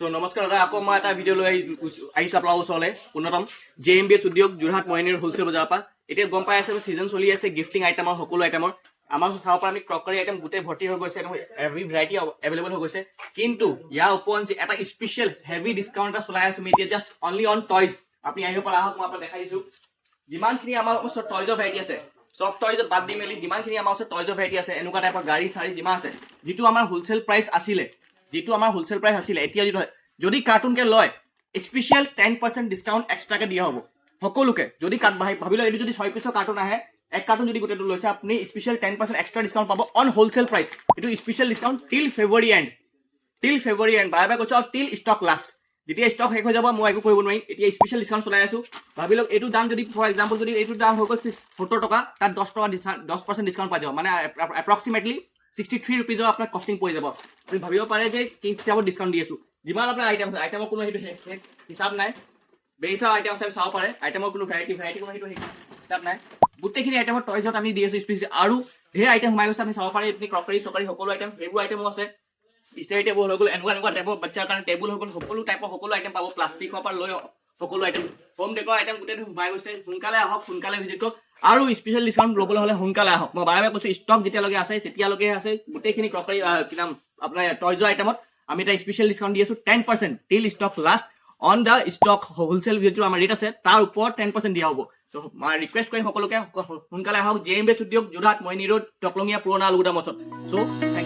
So নমস্কাৰ দাদা আকৌ মই এটা ভিডিঅ' লৈ আহিছোঁ আপোনাৰ ওচৰলৈ উন্নতম JMBS উদ্যোগ যোৰহাট মহিনীৰ হোলচেল বজাৰৰ পৰা এতিয়া গম পাই আছে সিজন চলি আছে গিফটিং আইটেমৰ সকলো আইটেমৰ আমাৰ চাব পৰা আমি ক্ৰকাৰী আইটেম গোটেই ভৰ্তি হৈ গৈছে এভৰি ভেৰাইটি এভেইলেবল হৈ গৈছে কিন্তু ইয়াৰ ওপৰঞ্চি এটা স্পেচিয়েল হেভি ডিছকাউণ্ট এটা চলাই আছোঁ এতিয়া জাষ্ট অনলি অন টয়জ আপুনি আহিব পৰা আহক মই আপোনাক দেখাই দিছোঁ যিমানখিনি আমাৰ ওচৰত টয়জৰ ভেৰাইটি আছে সফট টয়জত বাদ দি মেলি যিমানখিনি আমাৰ ওচৰত টয়জৰ ভেৰাইটি আছে এনেকুৱা টাইপৰ গাড়ী চাৰি যিমান আছে যিটো আমাৰ হোলচেল প্ৰাইচ আছিলে এতিয়া যদি কাৰ্টুনকে লয় স্পেচিয়েল 10% ডিছকাউণ্ট এক্সট্ৰাকে দিয়া হ'ব সকলোকে যদি ভাবিলো এইটো যদি 6 পিছৰ কাৰ্টুন আহে এক কাৰ্টুন যদি গোটেইটো লৈছে আপুনি স্পেচিয়েল 10% এক্সট্ৰা ডিছকাউণ্ট পাব অন হোলচেল প্ৰাইচ এইটো স্পেচিয়েল ডিছকাউণ্ট টিল ফেব্ৰুৱাৰী এণ্ড বাৰে কৈছো আৰু টিল ষ্টক লাষ্ট যেতিয়া ষ্টক শেষ হৈ যাব মই একো কৰিব নোৱাৰিম এতিয়া স্পেচিয়েল ডিছকাউণ্ট চলাই আছো ভাবি লওক এইটো দাম যদি ফৰ এক্সাম্পল যদি এইটো দাম হৈ গ'ল 70 টকা তাত 10% ডিছকাউণ্ট পাই যাব মানে এপ্ৰক্সিমেটলি 63 रुपीजৰ আপোনাৰ কষ্টিং পৰি যাব আপুনি ভাবিব পাৰে যে কি হিচাপত ডিছকাউণ্ট দি আছো যিমান আপোনাৰ আইটেমৰ কোনো সেইটো হিচাপ নাই বেছিসা আইটেম আছে চাব পাৰে আইটেমৰ কোনো ভেৰাইটি কোনো সেইটো হিচাপ নাই গোটেইখিনি আইটেমৰ টয়জত আমি দি আছো স্পেচিয়েল আৰু ধেৰ আইটেম সোমাই গৈছে আপুনি চাব পাৰে আপুনি ক্ৰকাৰী চকাৰী সকলো আইটেম সেইবোৰ আইটেমো আছে ষ্টাডি টেবুল হৈ গ'ল এনেকুৱা টাইপৰ বাচ্চাৰ কাৰণে টেবুল হৈ গ'ল সকলো টাইপৰ সকলো আইটেম পাব প্লাষ্টিকৰ পৰা লৈ সকলো আইটেম হোম ডেকৰ আইটেম গোটেইটো সোমাই গৈছে সোনকালে আহক সোনকালে ভিজিট কৰক আৰু স্পেচিয়েল ডিছকাউণ্ট ল'বলৈ হ'লে সোনকালে আহক মই বাৰে কৈছো ষ্টক যেতিয়ালৈকে আছে তেতিয়ালৈকে আছে গোটেইখিনি ক্ৰকাৰী কি নাম আপোনাৰ টয়জৰ আইটেমত আমি এটা স্পেচিয়েল ডিছকাউণ্ট দি আছো 10% টিল stock last on the stock wholesale যিটো আমাৰ ৰেট আছে তাৰ ওপৰত 10% দিয়া হ'ব তো মই ৰিকুৱেষ্ট কৰিম সকলোকে সোনকালে আহক JMBS উদ্যোগ যোৰহাট মইনি ৰোড টকলঙীয়া পুৰণা আলুগুদাম ওচৰত চ'